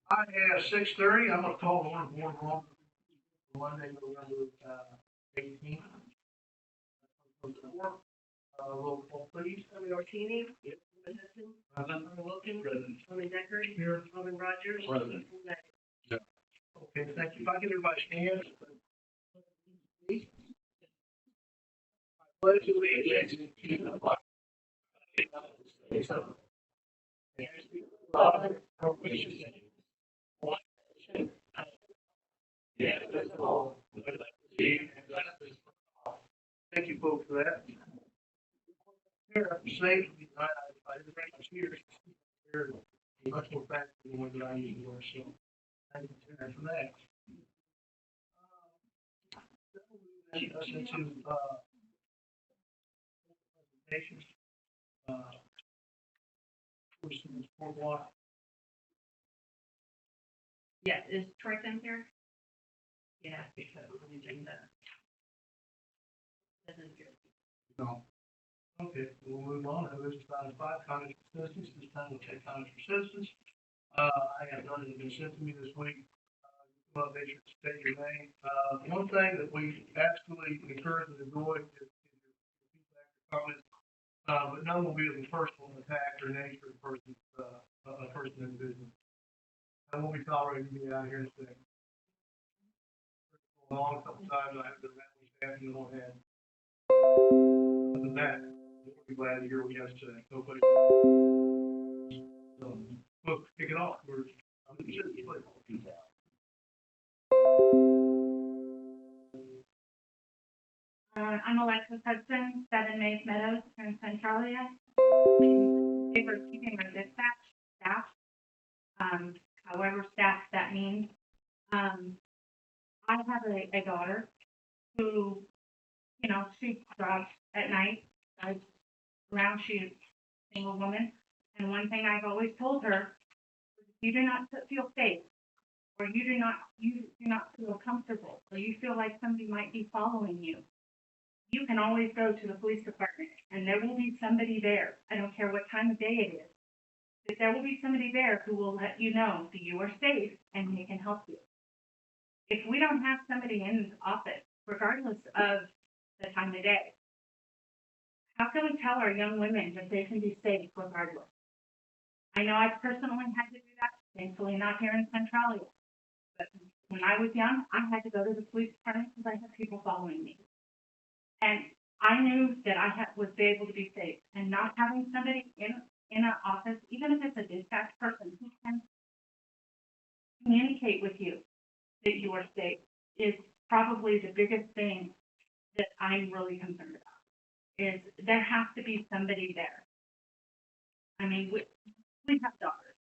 I have 6:30. I'm gonna call one more Monday, November 18th. Roll call, please. Tommy Orsini. Yes. Hudson. Present. Tommy Wilkins. Present. Tommy Decker. Here. Robin Rogers. Present. Yeah. Okay, thank you. If I get everybody's hands. Pledge allegiance to the flag of the United States of America, of which is one nation, indivisible, with liberty and justice for all. Thank you, folks, for that. Here, I'm safe. I didn't bring my speakers. Here, much more faster than what I usually wear, so thank you for that. Us into presentations. Person's 4 block. Yeah, is Troy in here? Yeah, because of the agenda. Doesn't get. No. Okay, we'll move on. This is item 5, comments for citizens. This time we'll take comments for citizens. I have none that have been sent to me this week. Well, they should state your name. One thing that we absolutely encourage and enjoy is your feedback or comments. But none will be of a personal attack or nature of a person in business. I won't be tolerating you being out here and saying. A couple times I have been around with staff and don't have. Other than that, we'll be glad to hear what you have to say. Nobody. So, look, kick it off. I'm going to I'm Alexis Hudson, 7 Mays Meadows in Centralia. They were keeping our dispatch staff, however staff that means. I have a daughter who, she drives at night, drives around, she's a single woman. And one thing I've always told her, if you do not feel safe, or you do not feel comfortable, or you feel like somebody might be following you, you can always go to the police department and there will be somebody there. I don't care what time of day it is. But there will be somebody there who will let you know that you are safe and they can help you. If we don't have somebody in the office, regardless of the time of day, how can we tell our young women that they can be safe regardless? I know I personally had to do that, thankfully not here in Centralia. But when I was young, I had to go to the police department because I had people following me. And I knew that I was able to be safe, and not having somebody in an office, even if it's a dispatch person who can communicate with you that you are safe, is probably the biggest thing that I'm really concerned about. Is there has to be somebody there. I mean, we have daughters.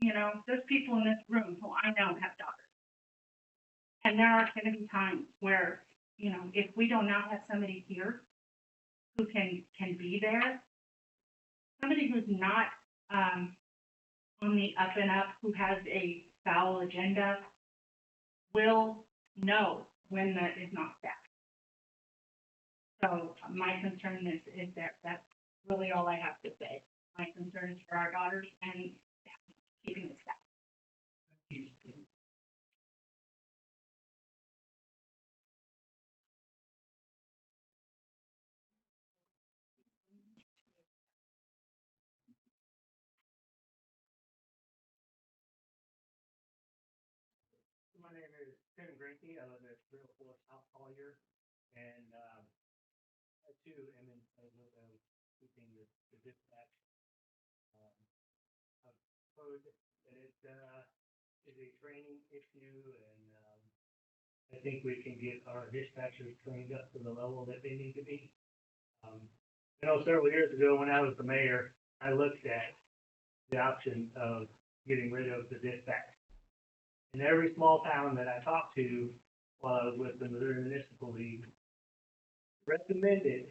There's people in this room who I know have daughters, and there are going to be times where, if we do not have somebody here who can be there, somebody who's not on the up and up, who has a foul agenda, will know when that is not staffed. So my concern is that that's really all I have to say. My concern is for our daughters and keeping the staff. My name is Tim Grinke. I live at 304 South Collier, and I too am in favor of keeping the dispatch. I've heard that it is a training issue, and I think we can get our dispatchers trained up to the level that they need to be. Several years ago when I was the mayor, I looked at the option of getting rid of the dispatch. In every small town that I talked to while I was with the Missouri Municipal League, recommended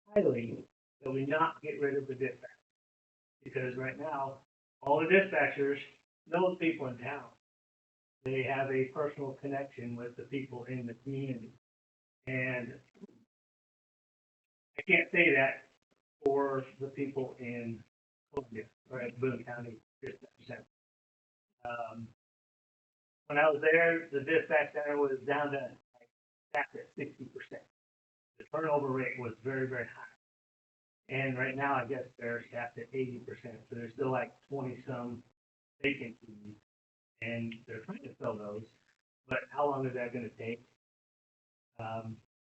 highly that we not get rid of the dispatch. Because right now, all the dispatchers know the people in town. They have a personal connection with the people in the community. And I can't say that for the people in Columbia or at Boone County Dispatch Center. when I was there, the dispatch center was down to like staffed at 60%. The turnover rate was very, very high. And right now, I guess they're staffed at 80%. So there's still like 20 some vacancies, and they're trying to fill those. But how long is that going to take?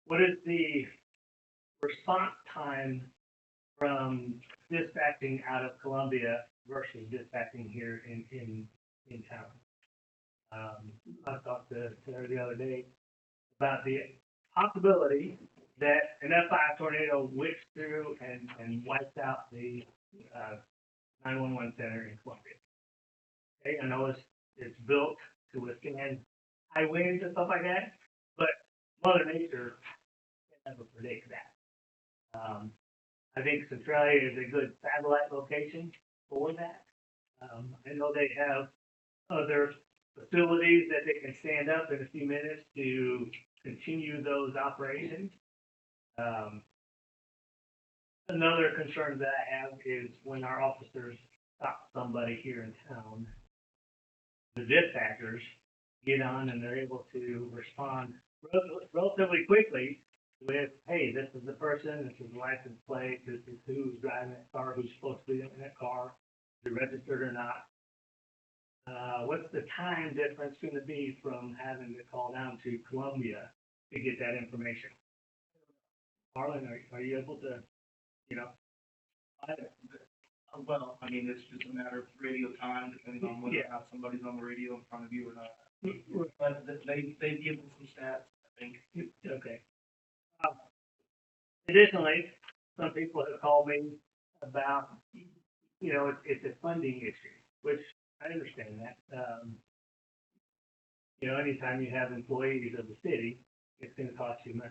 What is the response time from dispatching out of Columbia versus dispatching here in town? I talked to her the other day about the possibility that an F5 tornado whips through and wipes out the 911 center in Columbia. Okay, I know it's built to withstand high winds and stuff like that, but Mother Nature can never predict that. I think Centralia is a good satellite location for that. I know they have other facilities that they can stand up in a few minutes to continue those operations. Another concern that I have is when our officers stop somebody here in town, the dispatchers get on and they're able to respond relatively quickly with, hey, this is the person, this is the license plate, this is who's driving that car, who's supposed to be in that car, is it registered or not. What's the time difference going to be from having to call down to Columbia to get that information? Marlon, are you able to, Well, I mean, it's just a matter of radio time, depending on whether or not somebody's on the radio in front of you or not. But they give us some stats, I think. Okay. Additionally, some people have called me about, it's a funding issue, which I understand that. Anytime you have employees of the city, it's going to cost you money.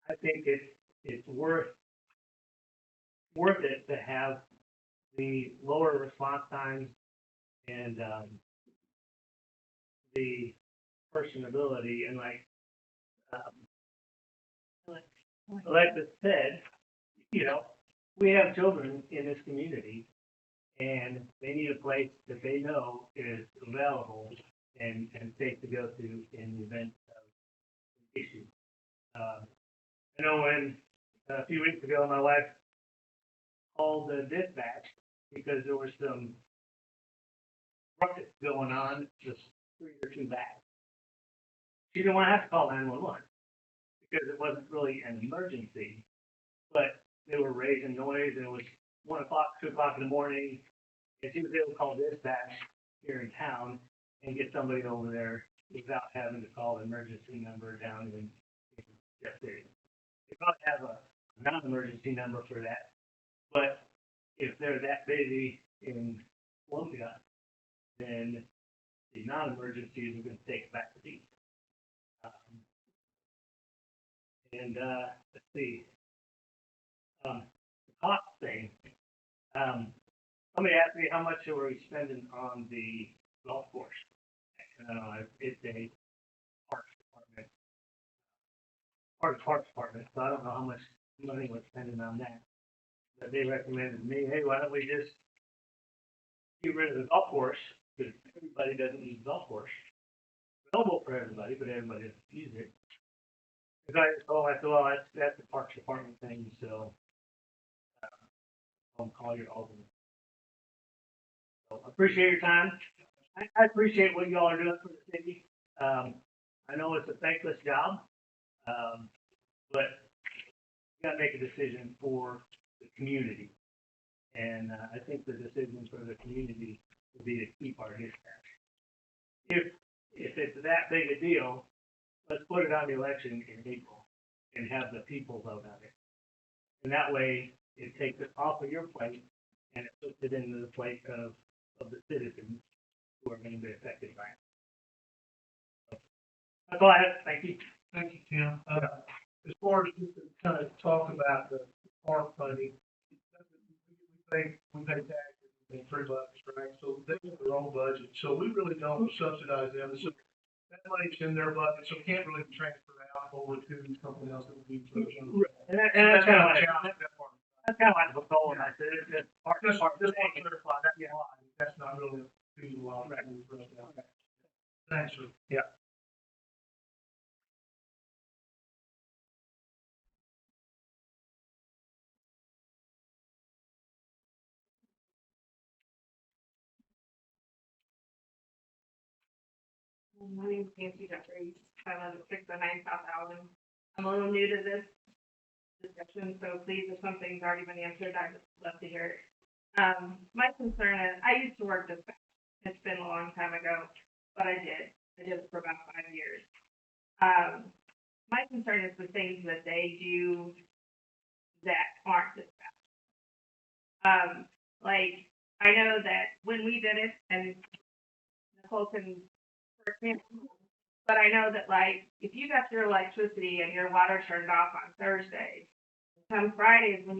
I think it's worth it to have the lower response times and the personability and Alexis said, we have children in this community and they need a place that they know is available and safe to go to in the event of issue. I know when a few weeks ago my wife called the dispatch because there was some ruckus going on just 3 or 2 back. She didn't want to have to call 911 because it wasn't really an emergency, but they were raising noise and it was 1 o'clock, 2 o'clock in the morning, and she was able to call dispatch here in town and get somebody over there without having to call the emergency number down in Jeff City. They probably have a non-emergency number for that, but if they're that busy in Columbia, then the non-emergencies are going to take back the beat. Let's see. The cost thing. Somebody asked me how much are we spending on the golf course. It's a parks department, so I don't know how much money we're spending on that. But they recommended to me, hey, why don't we just get rid of the golf course, because everybody doesn't use the golf course. It's available for everybody, but everybody doesn't use it. Because I said, well, that's the parks department thing, so I'll call your Aldermen. So I appreciate your time. I appreciate what y'all are doing for the city. I know it's a thankless job, but you got to make a decision for the community. And I think the decision for the community would be to keep our dispatch. If it's that big a deal, let's put it on the election in April and have the people vote on it. And that way, it takes it off of your plate and it puts it into the plate of the citizens who are going to be affected by it. So, that's all I have. Thank you. Thank you, Tim. As far as you can kind of talk about the park funding, we pay taxes, we pay $3, right? So they have their own budget, so we really don't subsidize them. So that money's in their budget, so it can't really be transferred out over to something else that would be. And that's kind of like the goal, and I said, just want to clarify that. Yeah, that's not really a law. My name's Nancy Jeffries. I live at 609 South Allen. I'm a little new to this discussion, so please, if something's already been answered, I'd love to hear it. My concern is, I used to work this fast. It's been a long time ago, but I did. I did it for about 5 years. My concern is the things that they do that aren't dispatch. Like, I know that when we did it, and Nicole can correct me, but I know that, like, if you got your electricity and your water turned off on Thursday, come Fridays when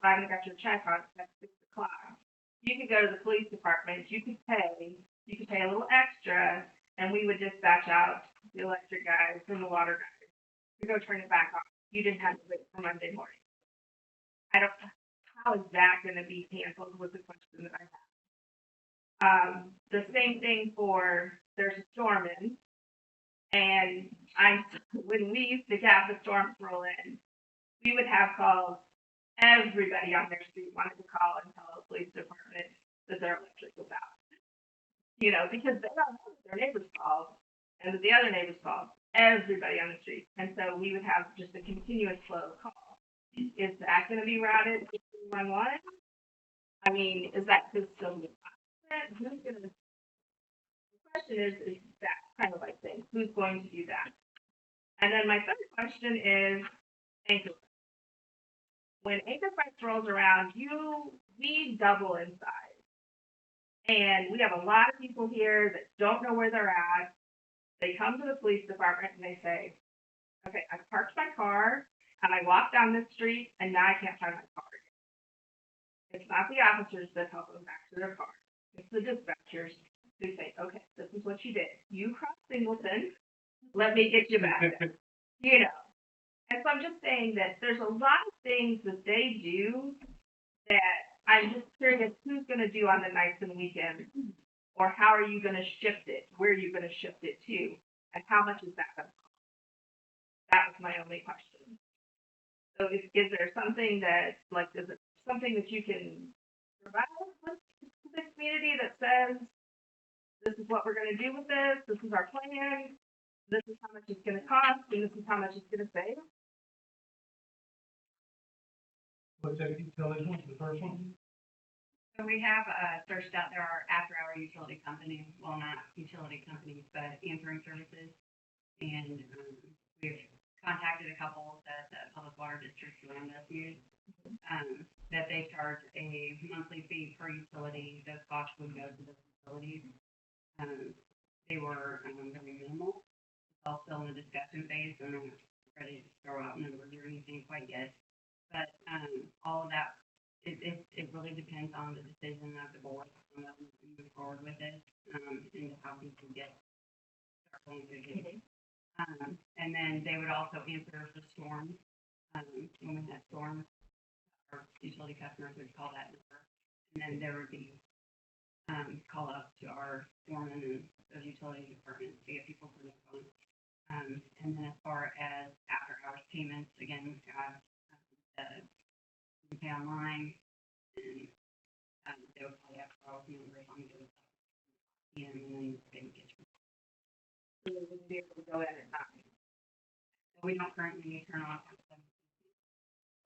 finally got your check on at 6 o'clock, you could go to the police department, you could pay a little extra, and we would dispatch out the electric guys and the water guys to go turn it back on. You didn't have to wait for Monday morning. How is that gonna be handled was the question that I have. The same thing for, there's a storm in, and when we used to have the storms roll in, we would have calls, everybody on their street wanted to call and tell the police department that their electric was out. You know, because they don't know their neighbors called, and that the other neighbors called, everybody on the street. And so we would have just a continuous flow of calls. Is that gonna be routed to 911? I mean, is that system, who's gonna, the question is that kind of like thing, who's going to do that? And then my third question is anchor. When anchor fights rolls around, we double in size. And we have a lot of people here that don't know where they're at. They come to the police department and they say, okay, I parked my car and I walked down this street and now I can't find my car again. It's not the officers that help them back to their car. It's the dispatchers who say, okay, this is what you did. You crossed Singleton. Let me get you back there. You know. And so I'm just saying that there's a lot of things that they do that I'm just curious who's going to do on the nights and weekends, or how are you going to shift it? Where are you going to shift it to? And how much is that going to cost? That was my only question. So is there something that, like, is it something that you can provide with the community that says, this is what we're going to do with this is our plan, this is how much it's going to cost, and this is how much it's going to save? What's that utility one, the first one? So we have searched out, there are after-hour utility companies, well, not utility companies, but answering services. And we've contacted a couple that the public water districts around us use, that they charge a monthly fee per utility. Those costs would go to the facilities. They were very minimal. It's all still in the discussion phase, and I'm not ready to throw out numbers or anything quite yet. But all of that, it really depends on the decision of the board on whether we move forward with it, and how we can start going through it. And then they would also answer for storms. When we had storms, our utility customers would call that number, and then there would be call up to our foreman and those utility departments to get people from the phone. And then as far as after hours payments, again, we have you pay online, and they would probably have to call numbers on the and then they would get you. So we would be able to go in at 9. We don't currently turn off.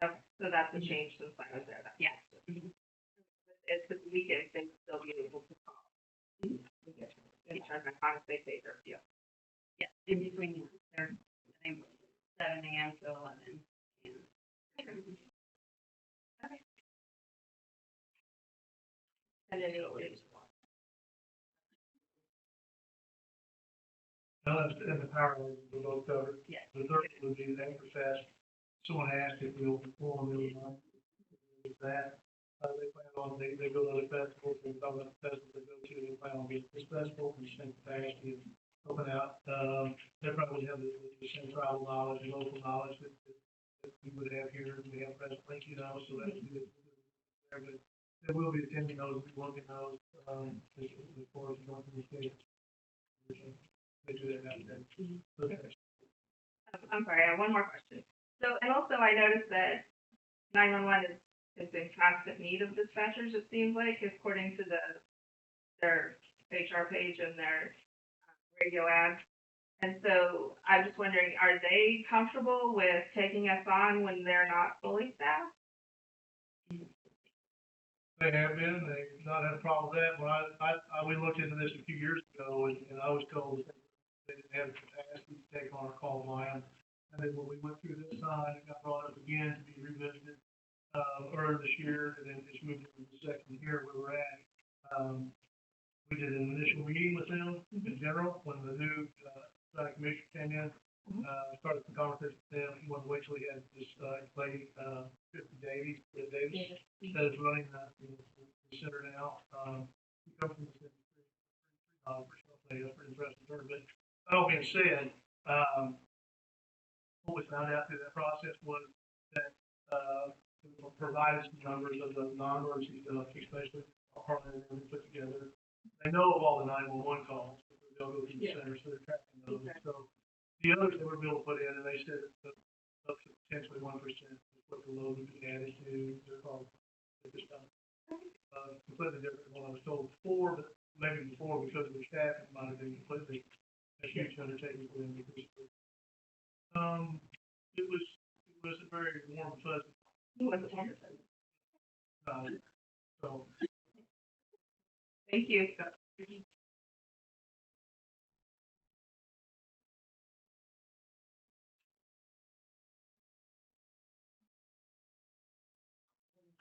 Okay, so that's a change since I was there. Yeah. It's the weekends, they would still be able to call. And turn back on if they pay their bill. Yeah, in between, they're, I think, 7 a.m. to 11. Okay. And then it'll be. And the power lines were both covered. Yeah. The third would be the anchor fest. Someone asked if we'll perform it or not. That, they plan on, they go to other festivals, and some of the festivals they go to, they plan on getting this festival, and spend capacity and open out. They probably have the same tribal knowledge and local knowledge that we would have here, we have President Lincoln, so that's good. But they will be attending those, working those, as far as going to the state. They do that out there. Okay. I'm sorry, I have one more question. So, and also I noticed that 911 is in constant need of dispatchers, it seems like, according to their HR page and their radio ads. And so I'm just wondering, are they comfortable with taking us on when they're not fully staffed? They have been, they've not had a problem with that. When we looked into this a few years ago, and I was told that they didn't have the capacity to take on a call volume. And then when we went through this time, it got brought up again to be revisited, earlier this year, and then just moved into the second year where we're at. We did an initial meeting with them in general, when the new, county commissioner came in, started the conversation with them. He wanted to wait till he had this, lady, Davis, that is running the center now. He comes from the city, pretty interesting term, but that all being said, what we found out through that process was that, provided some numbers of the non-emergency stuff, especially Harlan and them put together. They know of all the 911 calls, they'll go to the center, so they're tracking those. Okay. So the others they were able to put in, and they said that up to potentially 1% is what the load would be added to their call at this time. Completely different than what I was told before, but maybe before because of the staff, it might have been completely a huge undertaking for them. It was a very warm, fuzzy. So Thank you. I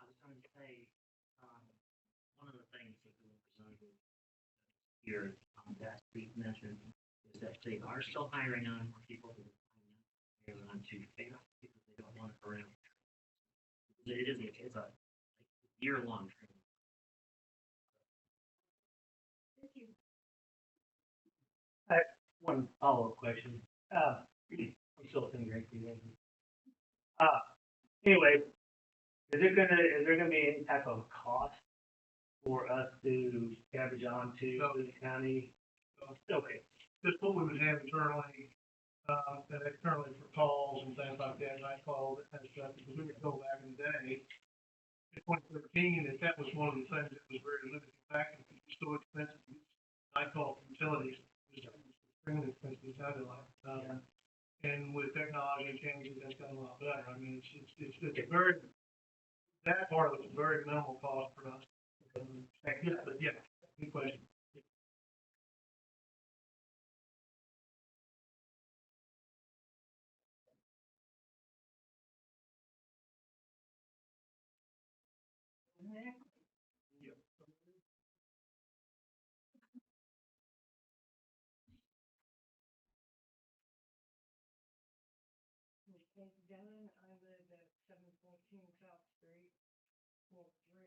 was going to say, one of the things that the representative here, that we mentioned is that they are still hiring on more people who are on to fail because they don't want it around. It's a year-long training. One follow-up question. I'm still thinking right through that. Anyway, is there gonna be any type of cost for us to average on to the county? Okay. just what we would have internally, and externally for calls and things like that, night calls, that kind of stuff, because we were told back in the day, in 2013, that was one of the things that was very limiting factor, because it's so expensive to use night call utilities, it's extremely expensive, it sounded like. And with technology and changes, that's gotten a lot better. I mean, it's a very, that part of it's a very minimal cost for us. Yeah, but yeah, good question. Dylan, I live at 714 South Street, Ward 3.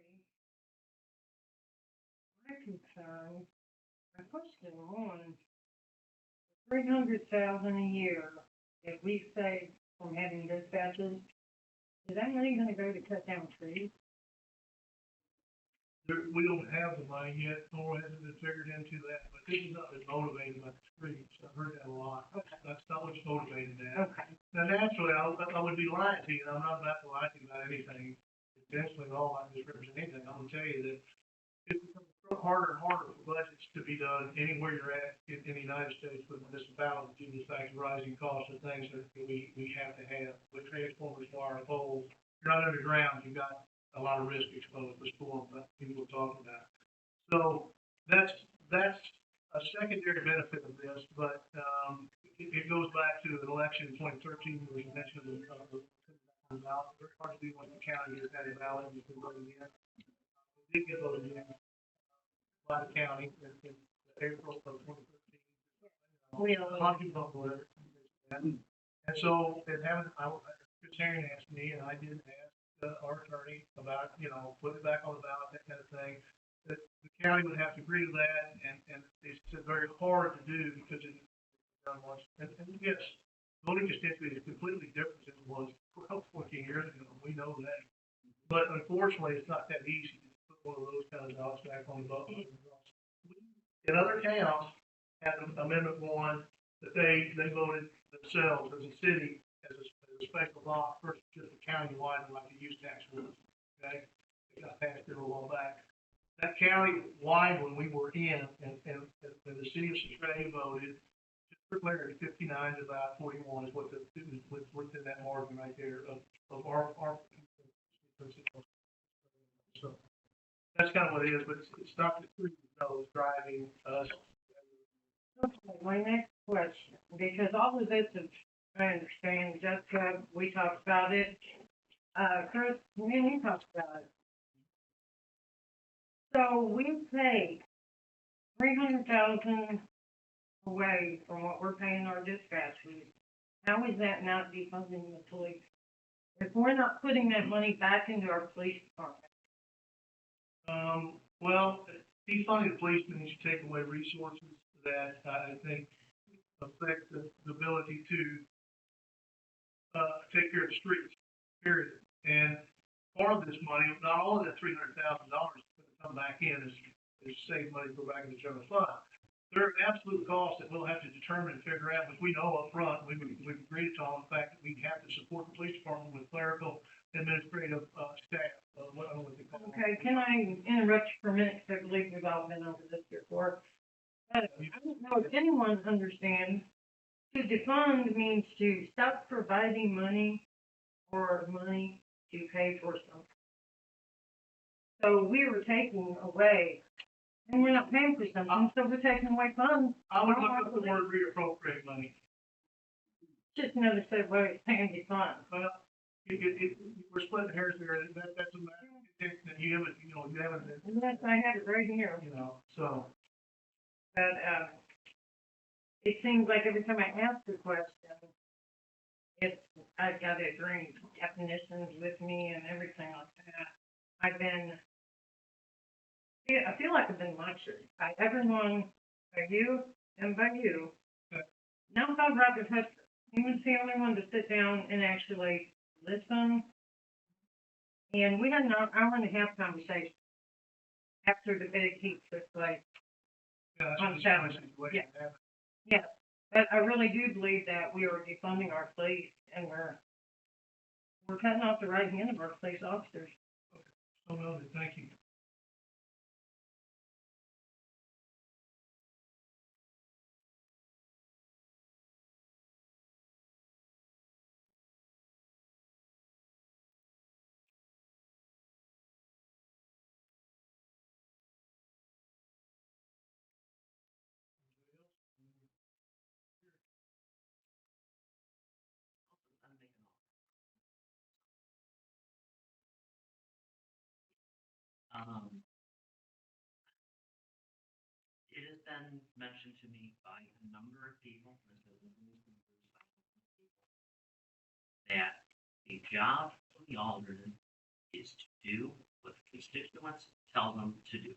My concern, my question on 300,000 a year that we save from having dispatches, is that money gonna go to cut down trees? We don't have the money yet, nor has it been figured into that, but this is not been motivated by the streets. I've heard that a lot. Okay. That's not what's motivated that. Okay. Now, naturally, I would be lying to you, and I'm not about to lie to you about anything. Intentionally, at all, I misrepresent anything. I'm gonna tell you that it becomes harder and harder for budgets to be done anywhere you're at in the United States with municipalities due to the fact of rising costs of things that we have to have. With transformers, wire, poles, you're not underground, you've got a lot of risk exposed to storms that people are talking about. So that's a secondary benefit of this, but, it goes back to an election in 2013, where you mentioned the ballot. Very hard to do when the county has had a ballot, you can vote again. We did get voted in by the county in April of 2013. A lot of people don't believe it. And so, Karen asked me, and I did ask our attorney about, putting it back on the ballot, that kind of thing. That the county would have to agree to that, and it's very hard to do because it's done once. And yes, voting constituency is completely different than it was 14 years ago. We know that. But unfortunately, it's not that easy to put one of those kind of dogs back on the ballot. In other towns, had Amendment 1 that they voted themselves as a city, as a special law versus just a county-wide, like the use tax was, okay? It got passed here a while back. that county-wide, when we were in, and the city of Cincinnati voted, just for clarity, 59 to about 41 is what what's in that margin right there of our. So that's kind of what it is, but it's not the three those driving us. Okay, my next question, because all of this is, I understand, Jessica, we talked about it. Chris, me and you talked about it. So we pay 300,000 away from what we're paying our dispatchers. How is that not defunding the police? If we're not putting that money back into our police department. Well, defunding the police means you take away resources that I think affect the ability to take care of the streets, period. And part of this money, not all of that $300,000 is going to come back in as save money to go back in the general fund. There are absolute costs that we'll have to determine and figure out, which we know up front. We've agreed on the fact that we have to support the police department with clerical, administrative staff. I don't know what they call it. Okay, can I interrupt you for a minute, because I believe we've all been over this before. I don't know if anyone understands, to defund means to stop providing money or money to pay for something. So we were taking away, and we're not paying for something, so we're taking away funds. I would look up the word reappropriate money. Just another set of ways paying defund. Well, we're splitting hairs here. That's a matter. You haven't, Unless I have it right here. so. But, it seems like every time I ask a question, I've got to bring definitions with me and everything like that. I feel like I've been lectured by everyone, by you, and by you. Now about Robert Hudson. He was the only one to sit down and actually listen. And we had an hour and a half conversation after the big heat took place. On Saturday. Yeah. Yes, but I really do believe that we are defunding our police, and we're cutting off the right hand of our police officers. So noted, thank you. It has been mentioned to me by a number of people, that the job of the alderman is to do what the constituents tell them to do.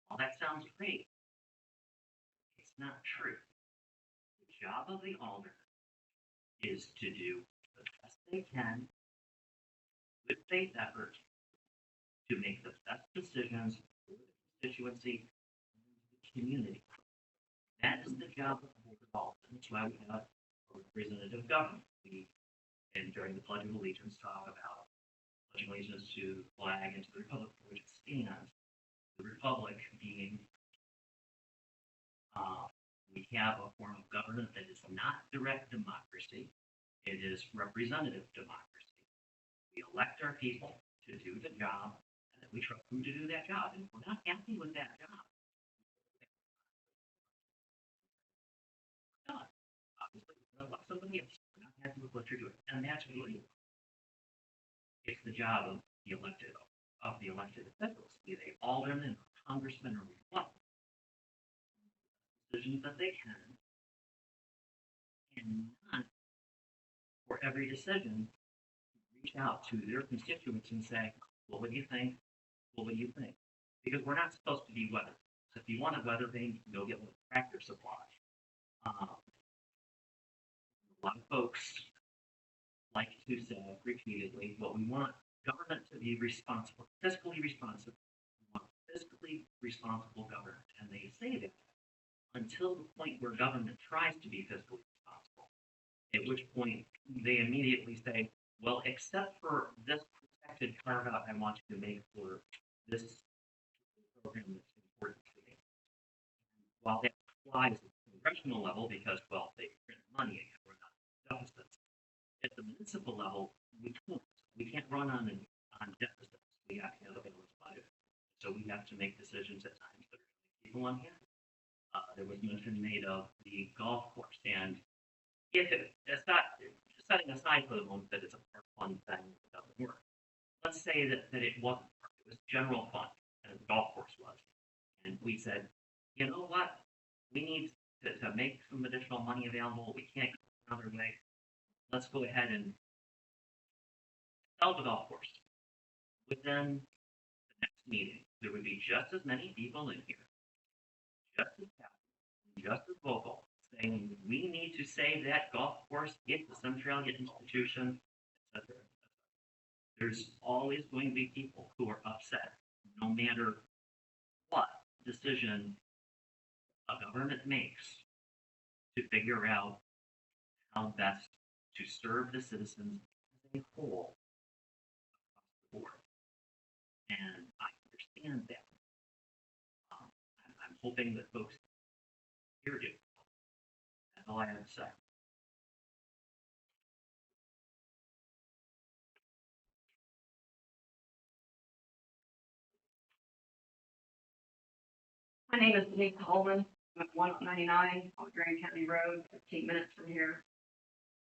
Well, that sounds great. It's not true. The job of the alderman is to do the best they can with faith effort to make the best decisions for the constituency and the community. That is the job of the Board of Aldermen. That's why we have a representative government. And during the Pledge of Allegiance, talk about pledging allegiance to the flag and to the republic for which it stands. The republic being, we have a form of government that is not direct democracy. It is representative democracy. We elect our people to do the job, and then we trust them to do that job. And if we're not happy with that job, we're done. Obviously, we're elect somebody else. We're not happy with what you're doing, and that's really it's the job of the elected officials, be they aldermen or congressmen or what, decisions that they can, and not for every decision reach out to their constituents and say, what would you think? What would you think? Because we're not supposed to be weather. So if you want a weather vane, go get one of the tractor supply. A lot of folks like to say repeatedly, well, we want government to be responsible, fiscally responsible. We want fiscally responsible government. And they say that until the point where government tries to be fiscally responsible, at which point they immediately say, well, except for this protected carve out I want you to make for this program is important to me. While that applies at the congressional level, because, well, they print money and we're not deficits. At the municipal level, we can't run on deficits. We have to have a balanced budget. So we have to make decisions at times that are people on hand. There was mention made of the golf course, and if it's not, setting aside for the moment that it's a park fund thing that doesn't work. Let's say that it wasn't park, it was general fund, and the golf course was. And we said, you know what, we need to make some additional money available, we can't go another way. Let's go ahead and sell the golf course. Within the next meeting, there would be just as many people in here, just as passionate, just as vocal, saying we need to save that golf course, get the Centralia institution, etc. There's always going to be people who are upset, no matter what decision a government makes to figure out how best to serve the citizens as a whole across the board. And I understand that. I'm hoping that folks hear you. That's all I have to say. My name is Denise Holman. I'm at 199 on Grand County Road, 15 minutes from here.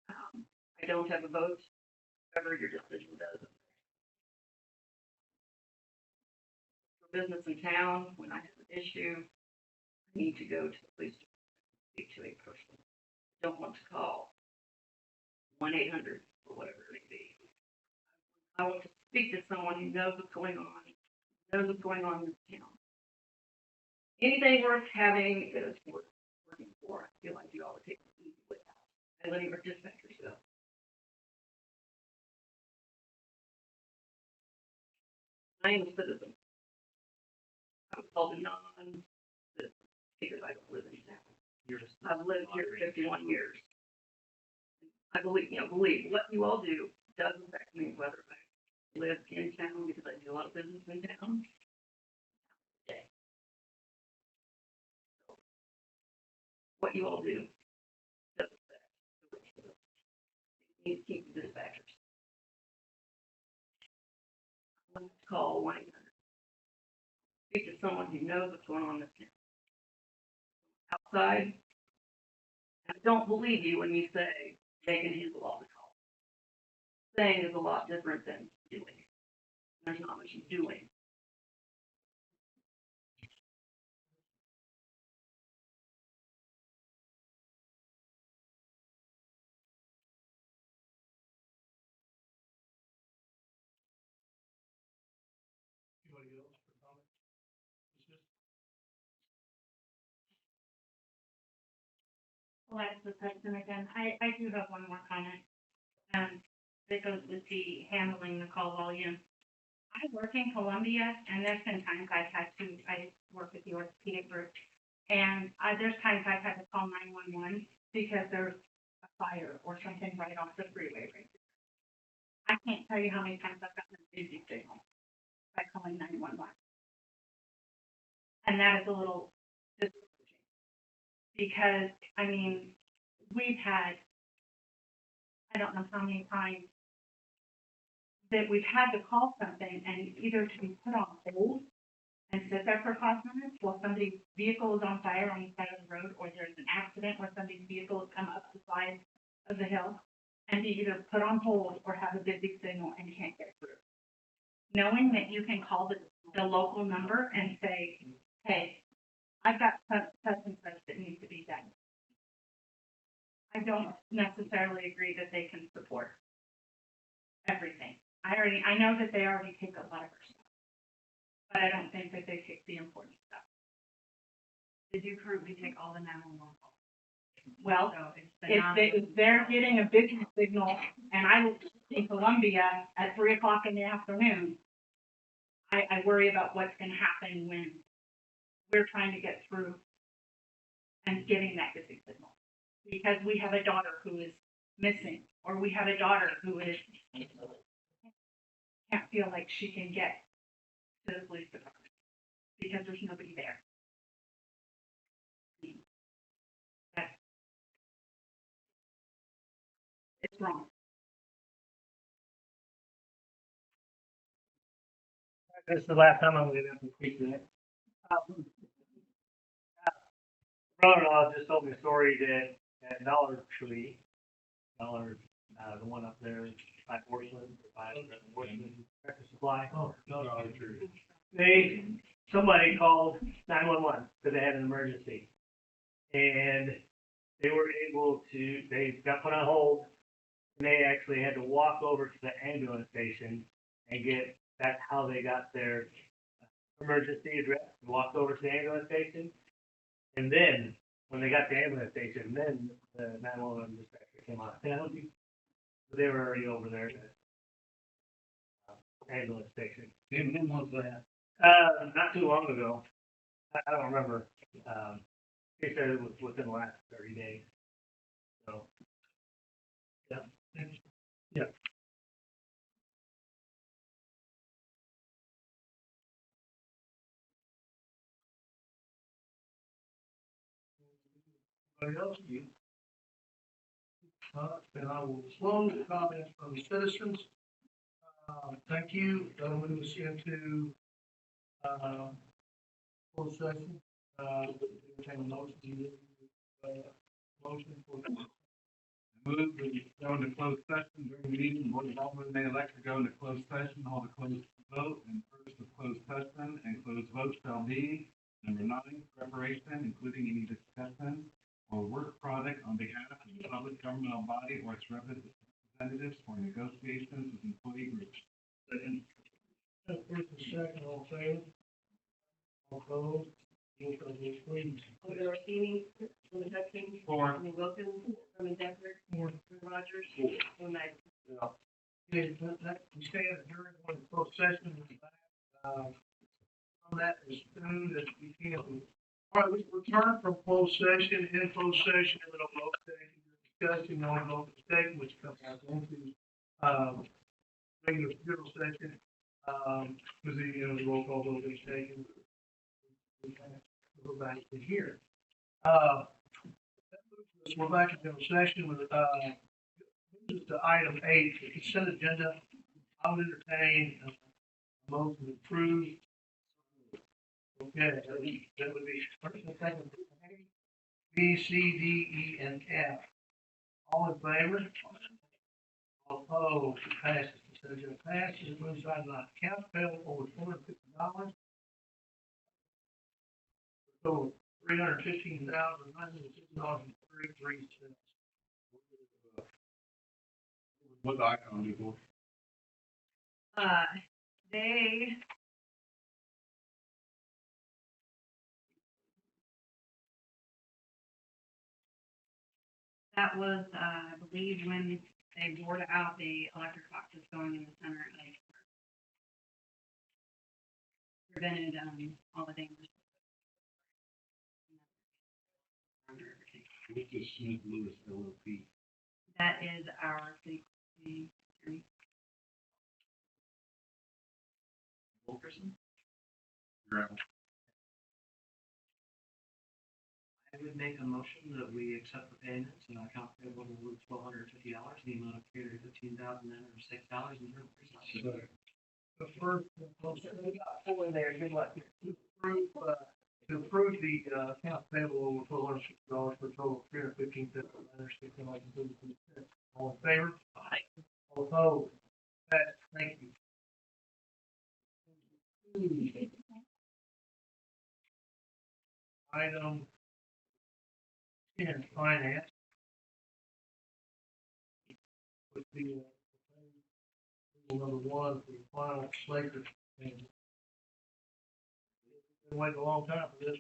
I don't have a vote, whatever your decision does. For business in town, when I have an issue, I need to go to the police department, speak to a person. I don't want to call 1-800 or whatever it may be. I want to speak to someone who knows what's going on, knows what's going on in this town. Anything worth having that is worth working for, I feel like you ought to take the easy way out. I live in our dispatchers, so. I am a citizen. I'm called a non-citizen because I don't live in town. I've lived here 51 years. I believe what you all do does affect me, whether I live in town because I do a lot of business in town. Okay. So, what you all do does affect the rest of us. You need to keep the dispatchers. I'm going to call 1-800. Speak to someone who knows what's going on in this town. Outside, I don't believe you when you say they can handle all the calls. Saying is a lot different than doing. There's not much doing. Anybody else for comment? Alexis Hudson again. I do have one more comment. That goes with the handling the call volume. I work in Columbia, and there's been times I work with the orthopedic group, and there's times I've had to call 911 because there's a fire or something right off the freeway right there. I can't tell you how many times I've gotten a busy signal by calling 911. And that is a little discouraging because, I mean, we've had, I don't know how many times that we've had to call something and either to be put on hold and sit there for 5 minutes while somebody's vehicle is on fire on the side of the road, or there's an accident where somebody's vehicle has come up the side of the hill, and be either put on hold or have a busy signal and can't get through. Knowing that you can call the local number and say, hey, I've got such and such that needs to be done. I don't necessarily agree that they can support everything. I know that they already take a lot of our stuff, but I don't think that they take the important stuff. Did you currently take all the 911 calls? Well, So it's the if they're getting a busy signal and I live in Columbia at 3:00 in the afternoon, I worry about what's going to happen when we're trying to get through and getting that busy signal. Because we have a daughter who is missing, or we have a daughter who is can't feel like she can get to the police department, because there's nobody there. That's, it's wrong. This is the last time I'm gonna have to speak to that. Brother-in-law just told me a story that at Dollar Tree, the one up there by Portland, Tractor Supply. Oh, no, true. Somebody called 911 because they had an emergency. And they were able to, they got put on hold, and they actually had to walk over to the ambulance station and that's how they got their emergency address, walked over to the ambulance station. And then, when they got to the ambulance station, then the 911 dispatcher came on. They were already over there at the ambulance station. When was that? Not too long ago. I don't remember. They said it was within the last 30 days. So, yeah. Yeah. Anybody else? Then I will close the comments from the citizens. Thank you. That'll move us into, closed session. Entertain a motion, motion for. Move that we go into closed session during the meeting, Board of Aldermen may elect to go into closed session, hold a closed vote, and first of closed session and closed vote shall be, 9, preparation, including any discussion or work product on behalf of the public governmental body or its representatives for negotiations with employee groups. Second. First and second, all in favor? All opposed? Roll call vote, please. Alderman Orsini, Alderman Hudson, Four. Alderman Wilkins, Alderman Decker, Alderman Rogers, Alderman Knight. Okay, we stand adjourned for the closed session. On that is soon as we can. All right, we return from closed session, in closed session, and then open session, discussing on open session, which comes out into, regular general session. Because the roll call vote is taken. We'll go back to here. We're back in general session with, moves to item 8, the consent agenda. I would entertain a motion to approve. Okay, that would be first and second, B, C, D, E, and F. All in favor? All opposed? It passes. Consent agenda passes. Moves item 9, account payable over $450. So $315,950.33. What icon before? They, that was, I believe when they bored out the electric boxes going in the center at Lake. Prevented, all the damage. This is Smith Lewis LLP. That is our city attorney. Wilkerson? Gravel. I would make a motion that we accept the payments and account payable of $1,250, the amount of $315,906.03. The first, we got 4 in there, good luck. To approve the, account payable over $460 for a total of $315,960.33. All in favor? Aye. All opposed? Pass. Thank you. Item 10, finance. Would be, number 1 for the final Slater. Been waiting a long time for this.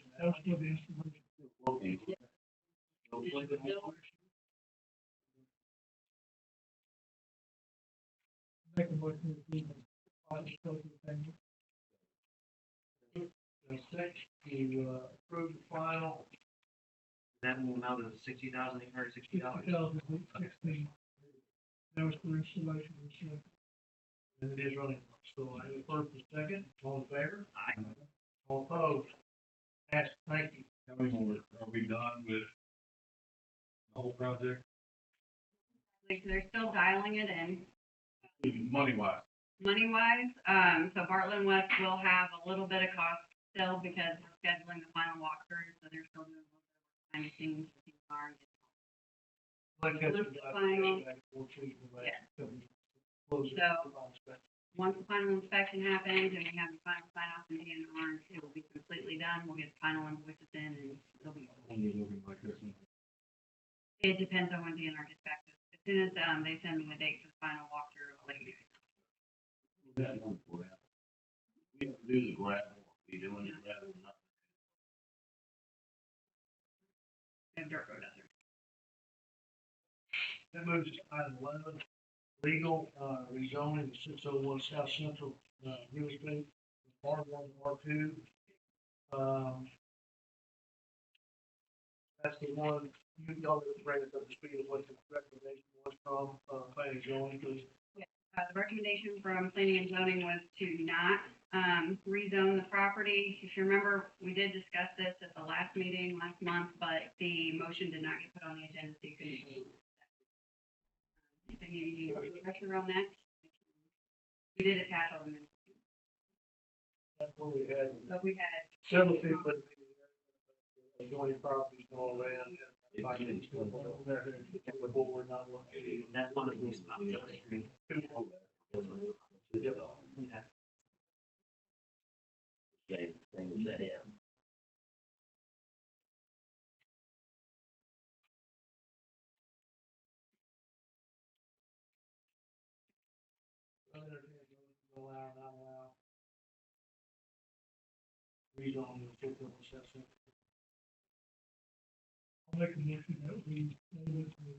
Make a motion to approve the final. That will amount to $60,860. That was for installation. and it is running. So I have a first and second, all in favor? Aye. All opposed? Passed, thank you. How many more, are we done with the whole project? Like, they're still dialing it in. Money wise? Money-wise, so Bartlett West will have a little bit of cost still because we're scheduling the final walkthrough, so they're still doing a little bit of behind the scenes with the car. Like that's Once the what I final- said back before, too, when I- Yeah. Close it. So- Once the final inspection happens and we have the final sign-off and DNR, it will be completely done. We'll get the final invoices in and it'll be. When you're looking like this. It depends on when DNR gets back to us. As soon as, they send me the date for the final walkthrough, I'll let you know. That one for that. We have to do the gravel, we doing the gravel, not We have dirt road out there. That moves us to item 11, legal, rezoning 601 South Central, real estate, R1, R2. That's the one, y'all just bring us up to speed of what the recommendation was from, planning and zoning, please. The recommendation from planning and zoning was to not, rezone the property. If you remember, we did discuss this at the last meeting last month, but the motion did not get put on the agenda, so you couldn't vote. Anything you need pressure on that? We did attach all the minutes, That's where we had but we had, several people that joining properties and all around. The board not looking. That's one of these spots. Yeah. same thing that is. Allow, not allow. Rezone the 601 South Central. I'll make a motion that we go with the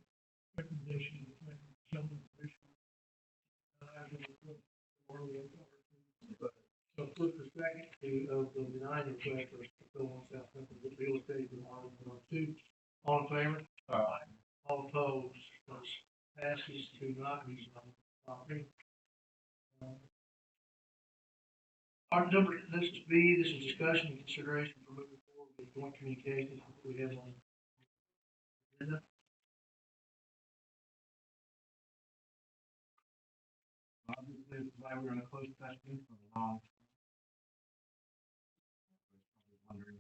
recommendation of the planning and zoning commission. So put the second of the denying request for 601 South Central, the real estate in R1, R2. All in favor? Aye. All opposed? Motion passes to not rezone property. Our number, this is B, this is discussion and consideration for moving forward with joint communications we have on. Agenda. Obviously, this is why we're in a closed session for the long. Probably wondering.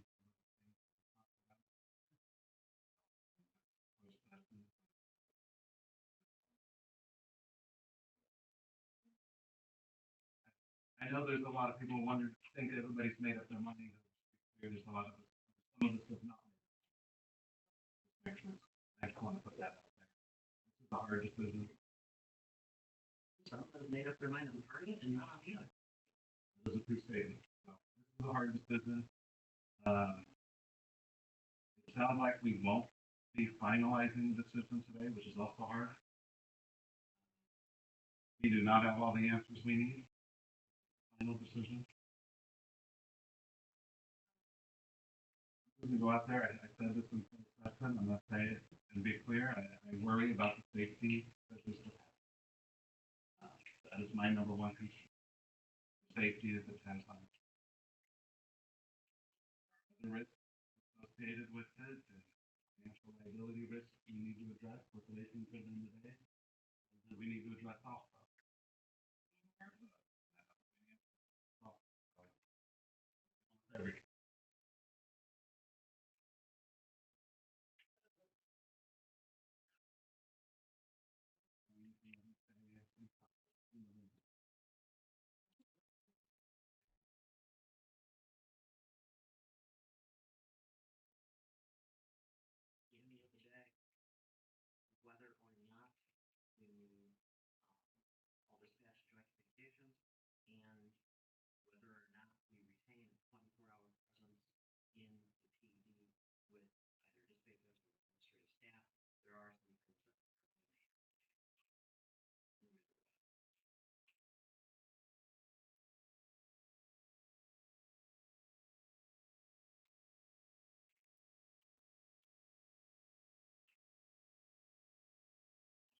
I know there's a lot of people wonder, think everybody's made up their mind. There's a lot of, some of us have not. I just want to put that out there. This is a hard decision. Some have made up their mind on the party and not on the other. Those are two statements. So, this is a hard decision. It sounds like we won't be finalizing the decision today, which is also hard. We do not have all the answers we need. Final decision. I'm gonna go out there, I said this in the session, I'm gonna say it and be clear, I worry about the safety that this will have. That is my number one concern. Safety is at 10 times. The risk associated with it, and financial liability risk we need to address, liquidations at the end of the day, that we need to address also. Every. End of the day, whether or not we all dispatch joint communications and whether or not we retain a 24-hour presence in the PD with either dispatchers or administrative staff, there are some things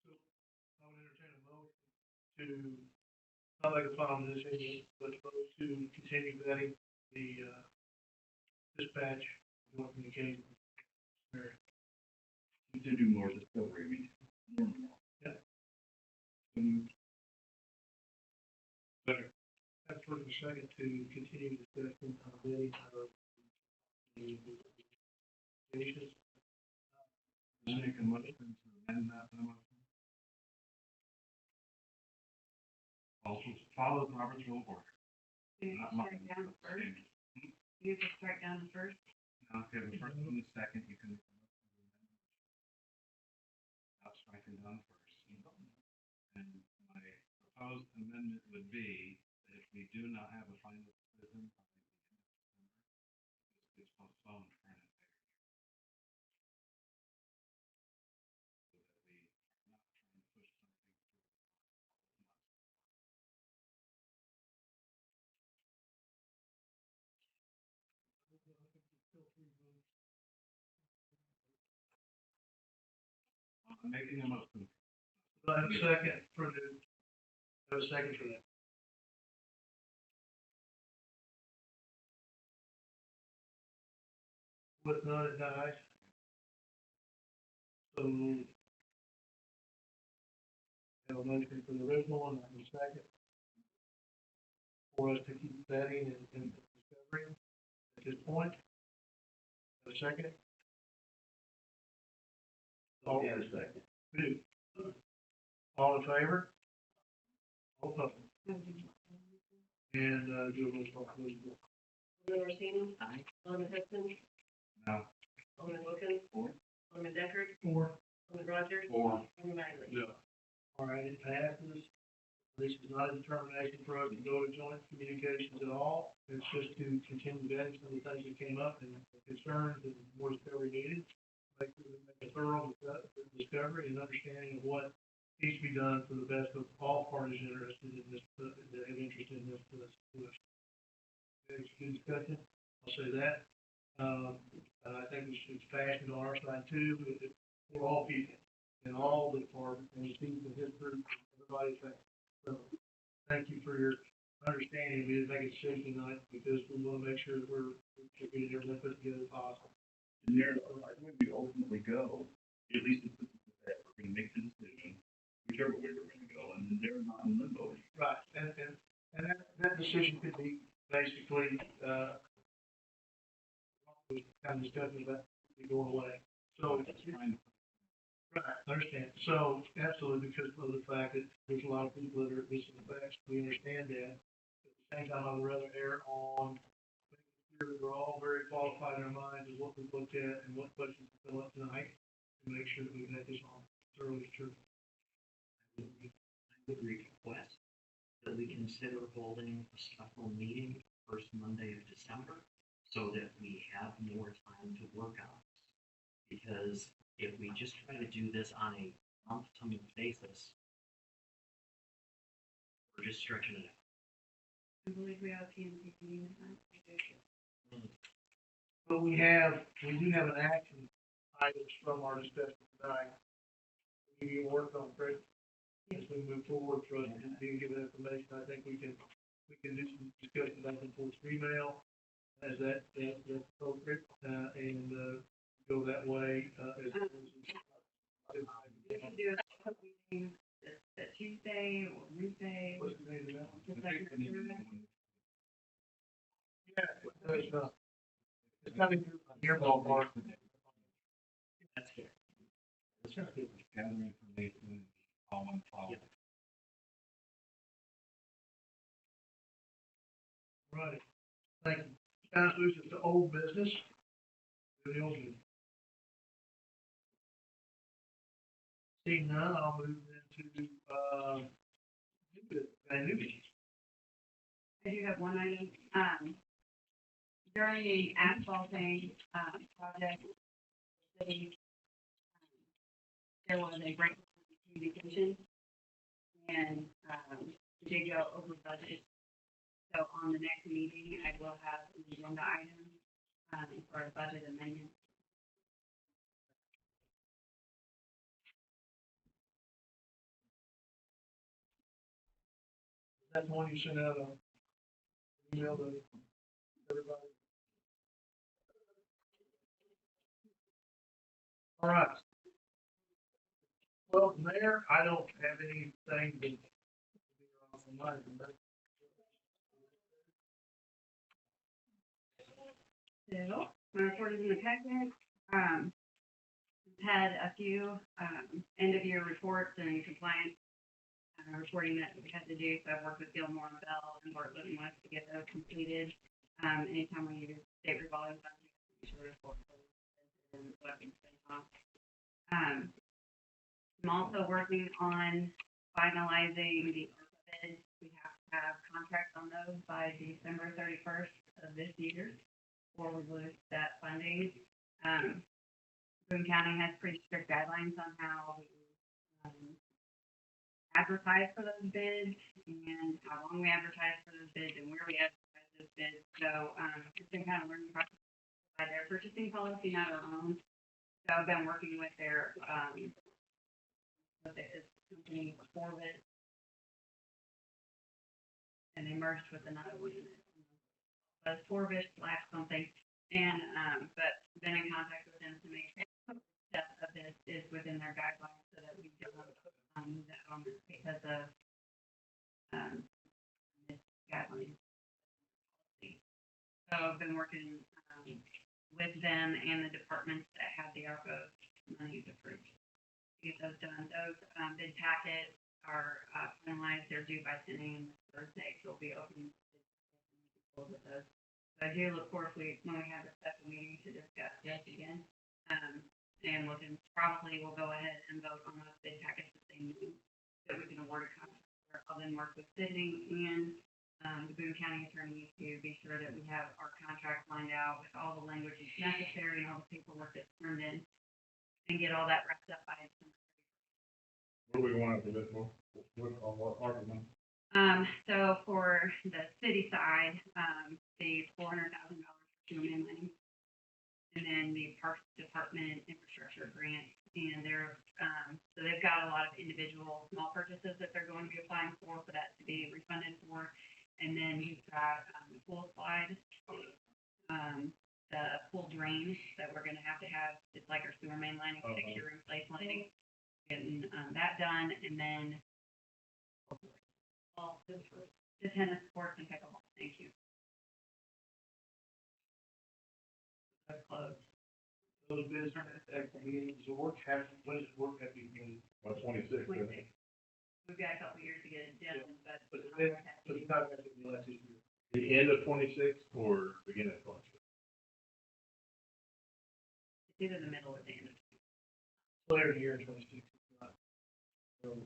that I would entertain a motion to I'll make a final decision, but those to continue vetting the, dispatch, more communication. To do more discovery, I mean. Yeah. Better. That's for the second to continue discussing on vetting of the cases. Make a motion to amend that motion. Also follows Robert's rule of order. You Not have to mine, strike down the but first. Sam's. You have to strike down the first. Now, if you have the first and the second, you can. Without striking down first. And my proposed amendment would be that if we do not have a final decision by the end of December, this gets postponed for an entire year. So that we are not trying to push something through. I'm making a motion. Do I have a second for the, have a second for that? With none, it dies. So, have a motion for the original one, and a second. For us to keep vetting and discovering at this point. Have a second? All, Yeah, a second. two. All in favor? All opposed? And, do a roll call, please. Alderman Rosino? Aye. Alderman Hudson? No. Alderman Wilkins? Alderman Deckard? Four. Alderman Rogers? Or. Alderman Magley? Yeah. All right, it passes. This is not a determination for us to go to joint communications at all. It's just to continue vetting some of the things that came up and concerns and more discovery needed. Make a thorough discovery and understanding of what needs to be done for the best of all parties interested in this, that have interest in this, It's a good discussion, I'll say that. I think it's passionate on our side too, for all people, in all the departments, and Steve and his group, everybody's thanks. So, thank you for your understanding. We didn't make a decision tonight because we want to make sure that we're getting everything put together as possible. And there, I think we ultimately go, at least it's that we're gonna make the decision, whichever way we're gonna go, and they're not in limbo. Right, and that decision could be basically, we kind of discussing about it going away. So, That's fine. right, I understand. So, absolutely, because of the fact that there's a lot of people that are missing the facts, we understand that. At the same time, I would rather err on making sure that we're all very qualified in our minds of what we've looked at and what questions to fill up tonight, to make sure that we've had this on thoroughly true. I would request that we consider holding a special meeting first Monday of December so that we have more time to work on this. Because if we just try to do this on a month-to-month basis, we're just stretching it out. I believe we have PNC meeting tonight. But we do have an action items from our discussion tonight. We need to work on, Chris, as we move forward for us to be given information. I think we can do some discussion back and forth through email as that's appropriate, and, go that way, as. We can do a couple meetings that Tuesday or Wednesday. What's the name of that one? The second or third. Yeah, it's kind of your ballpark. That's fair. It's just gather information, all one file. Yep. Right, thank you. Kind of moves us to old business. To the old business. Seeing none, I'll move into, new business. I do have one item, during the asphalting, project, the city, there was a break in communication, and, we did go over budget. So on the next meeting, I will have an agenda item, for a budget amendment. That's the one you sent out, email to everybody. All right. Well, Mayor, I don't have anything to be off of mine, but So, my report is in the packet. We've had a few, end of year reports and compliance, reporting that we had to do, so I've worked with Gilmore and Bell and Bartlett and West to get those completed. Anytime we use state revolving funds, we should report those and what we spent on. I'm also working on finalizing the ARPA bids. We have to have contracts on those by December 31st of this year, before we lose that funding. Boone County has pretty strict guidelines on how we, advertise for those bids and how long we advertise for those bids and where we advertise those bids. So, it's been kind of learning process by their purchasing policy, not our own. So I've been working with their, with this company before it. And they merged with another one. But Forbish slash something. And, but been in contact with them to make sure that this is within their guidelines so that we don't, move that on because of, this guideline. So I've been working, with them and the departments that have the ARPA money approved to get those done. Those, bid packets are, finalized. They're due by 10 a.m. Thursday, so we'll be opening with those. So I do look forward when we have a special meeting to discuss this again. And we'll go ahead and vote on those bid packets the same meeting, so we can award a contract. I'll then work with Sydney and, the Boone County attorney to be sure that we have our contract lined out with all the language that's necessary and all the paperwork that's turned in, and get all that wrapped up by December. What do we want for this one? What argument? So for the city side, the $400,000 for mainlining, and then the Parks Department infrastructure grant, and they're, so they've got a lot of individual small purchases that they're going to be applying for that to be refunded for, and then you've got, the pool slide, the pool drain that we're gonna have, it's like our sewer main lining, fixture and place lining, getting, that done, and then all the tennis courts and pickleball. Thank you. That's closed. those bids at the meetings, the work has, when does work have to be completed? 26, I think. We've got a couple years to get it done, but. But the bid, so the contract will be last this year. The end of 26 or beginning of 26? It's either the middle or the end of. Later in the year, 26. So.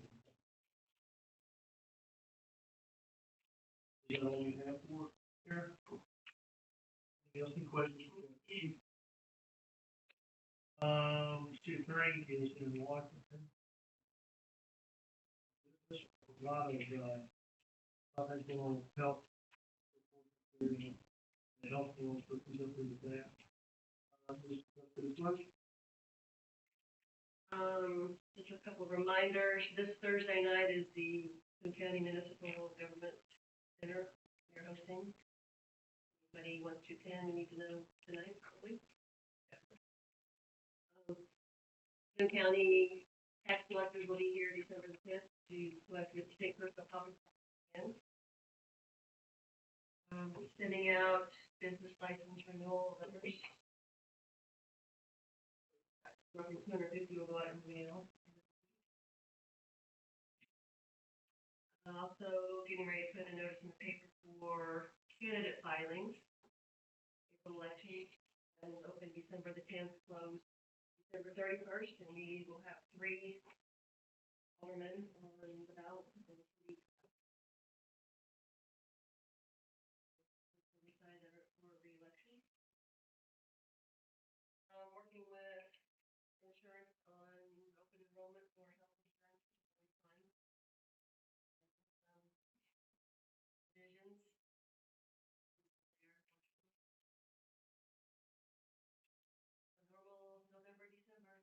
You know, we have work here. Any else, any questions? Chief Green is in Washington. There's a lot of, I think will help. The health will put with that. Just a couple of reminders, this Thursday night is the Boone County Municipal Government Dinner they're hosting. Anybody wants to attend, you need to know tonight, probably. Boone County tax collectors will be here December the 5th to collect the state personal property tax. Sending out business license renewal letters. Roughly 250 will go out in the mail. Also getting ready to put a notice in the paper for candidate filings. April election and open December the 10th, closed December 31st, and we will have 3 aldermen on the ballot. Working with insurance on open enrollment for health insurance, always fine. Visions. Normal November, December.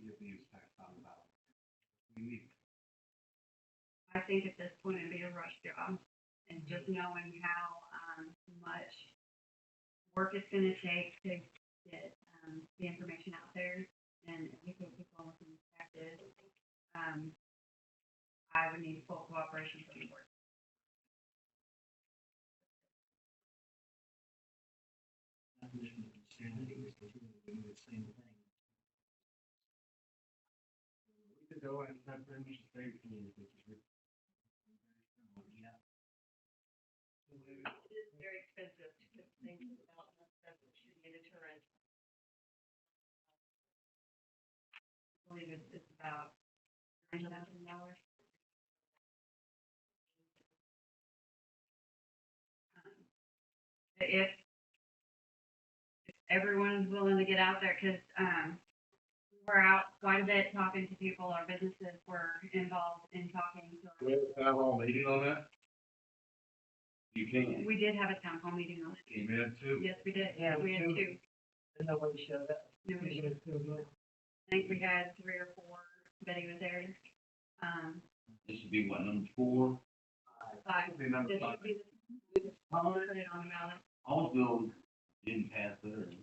to get the use tax on the ballot. We need. I think at this point it'd be a rush job, and just knowing how, much work it's gonna take to get, the information out there, and educate people on what the tax is, I would need full cooperation from the board. Definition of insanity is doing the same thing. We could go and have pretty much the same thing, which is. Yeah. It is very expensive to put things in development, that should be a deterrent. I believe it's about $9,000. If everyone's willing to get out there, cause, we're out quite a bit talking to people, our businesses were involved in talking to. We have all meeting on that? You can. We did have a town hall meeting on it. We had two. Yes, we did. Yeah, We had two. two. And nobody showed up. No, we- I think we had 3 or 4. Betty was there. This would be what, number 4? 5. Be number This 5. would be the, put it on the ballot. Allsville didn't pass theirs.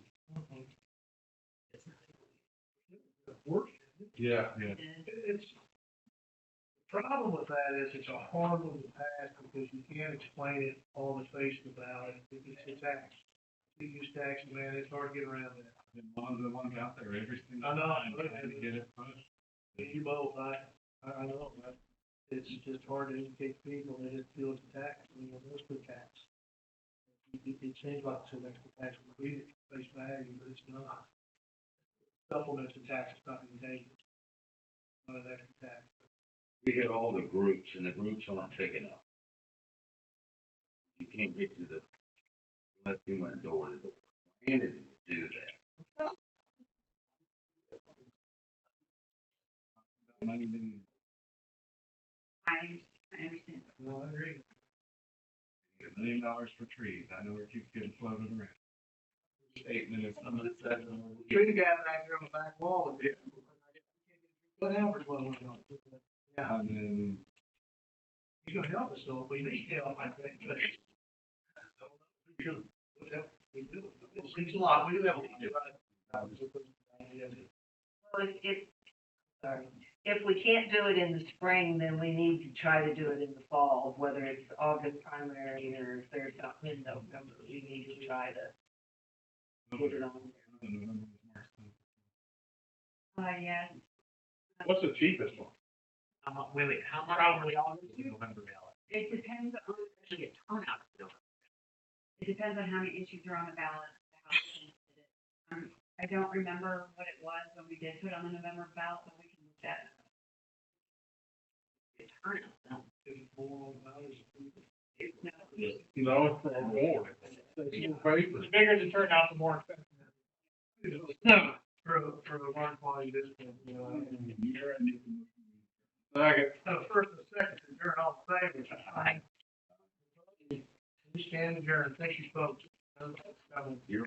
Yeah, yeah. It is. It's, the problem with that is it's a hard one to pass because you can't explain it on the face of the ballot. It's a tax. You use tax, man, it's hard to get around that. Been one of the ones out there every single I know, time, I know. trying to get it pushed. You both, I know, but it's just hard to educate people that it feels a tax, it's a tax. It seems like it's an extra tax, we read it face value, but it's not. Supplements a tax, it's not contagious. Not an extra tax. We had all the groups, and the groups aren't big enough. You can't get to the, unless you went door to door. And it do that. Money being, I understand. No, I agree. $1 million for trees, I know it keeps getting floated around. 8 minutes, some of the session. Tree guy back there on the back wall, it did. What happened, what was on? Yeah, And then, he's gonna help us, though, if we need help, I think, but. We do, we do, it's a lot, we do have a lot. Well, if we can't do it in the spring, then we need to try to do it in the fall, whether it's August primary or if there's something in November, we need to try to get it on. November was March. Yes. What's the cheapest one? Wait, how much are we all going to November ballot? It depends on, Actually, a turnout still. it depends on how many issues are on the ballot. How it is. I don't remember what it was when we did put on the November ballot, but we can look at it. A turnout, no. No, it's for a war. The bigger the turnout, the more expensive. For a large quality discount, you know. Second. First and second, adjourn all in favor. Aye. We stand adjourned, thank you, folks. You're.